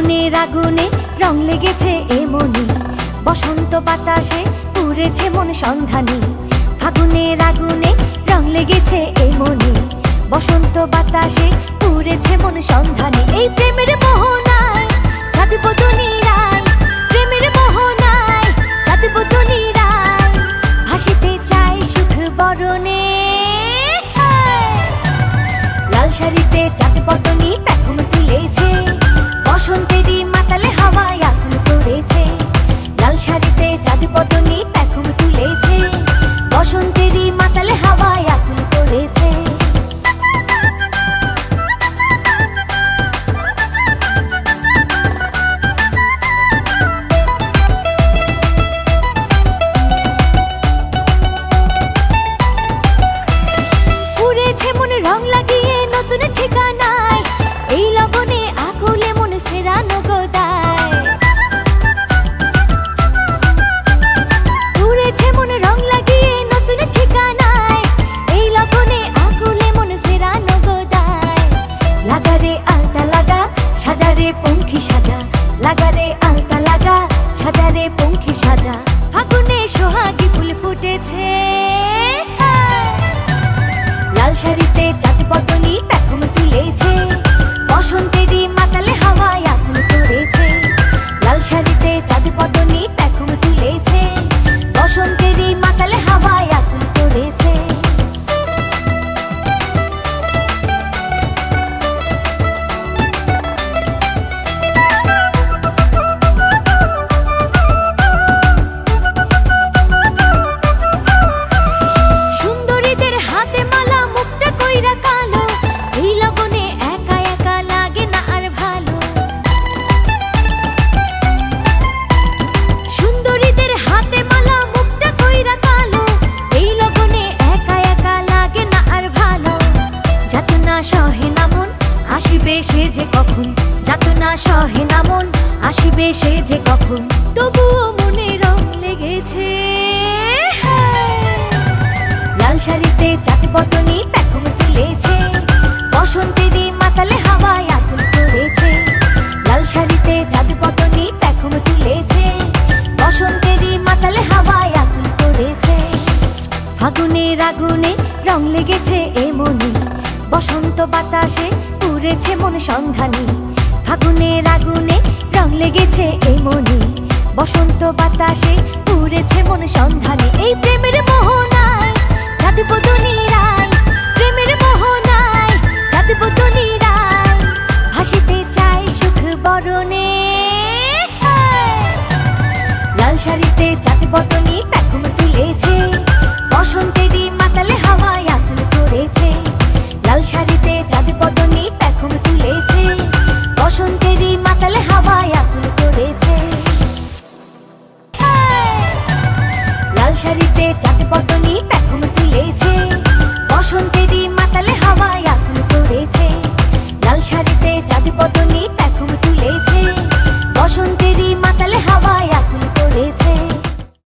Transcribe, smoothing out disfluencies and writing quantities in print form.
ফাগুনের আগুনে রং লেগেছে এ মনে, বসন্ত বাতাসে উড়েছে মন সন্ধানী। ফাগুনের আগুনে রং লেগেছে এ মনে, বসন্ত বাতাসে উড়েছে মন সন্ধানী। এই প্রেমের মোহনায় চাঁদব দুনিয়ায়, প্রেমের মোহনায় চাঁদব দুনিয়ায়, ভাসিতে চাই সুখ বরণে। লাল শাড়িতে চাঁদ পতনি পেখম তুলেছে, বসন্তেরই মাতালে হাওয়ায় আগুন করেছে। লাল শাড়িতে চাঁদ পতনি পেখম তুলেছে, বসন্তেরই মাতালে হাওয়ায় আগুন করেছে। উড়েছে মন রং লাগিয়ে নতুন ঠিকানায়, এই লগনে আকুলে মন ফেরানো গোদায়। উড়েছে মন রং লাগিয়ে নতুন ঠিকানায়, এই লগনে আকুলে মন ফেরানো গোদায়। লাগারে আলতা লাগা সাজারে পঙ্খী সাজা, লাগারে আলতা লাগা সাজারে পঙ্খী সাজা, ফাগুনে সোহাগী ফুল ফুটেছে। লাল শাড়িতে চাঁদ পতনি পেখম তুলেছে, বসন্তেরই মাতালে হাওয়ায় আগুন করেছে। লাল শাড়িতে চাঁদ পতনি পেখম তুলেছে, বসন্তেরই মাতালে হাওয়ায় আগুন করেছে। সুন্দরীদের হাতে মালা মুখটা কইরা কালো, এই লগনে একা একা লাগে না আর ভালো। সুন্দরীদের হাতে মালা মুখটা কইরা কালো, এই লগনে একা একা লাগে না আর ভালো। যাতনা সহে না মন আসিবে সে যে কখন, যাতনা সহে না মন আসিবে সে যে কখন, তবুও মনে রং লেগেছে। লাল শাড়িতে চাঁদ পতনি পেখম তুলেছে, বসন্তেরই মাতালে হাওয়ায় আগুন করেছে। লাল শাড়িতে চাঁদ পতনি পেখম তুলেছে, বসন্তেরই মাতালে হাওয়ায় আগুন করেছে। ফাগুনের আগুনে রং লেগেছে এ মনে, বসন্ত বাতাসে উড়েছে মন সন্ধানী। ফাগুনের আগুনে রং লেগেছে এ মনে, বসন্ত বাতাসে উড়েছে মন সন্ধানী। এই প্রেমের মোহনায় চাঁদব দুনিয়ায়, প্রেমের মোহনায় চাঁদব দুনিয়ায়, ভাসিতে চাই সুখ বরণে। লাল শাড়িতে চাঁদ পতনি পেখম তুলেছে, বসন্তেরই মাতালে হাওয়ায় আগুন করেছে। লাল শাড়িতে চাঁদ পতনি পেখম তুলেছে, বসন্তেরই মাতালে হাওয়ায় আগুন করেছে। লাল শাড়িতে চাঁদ পতনি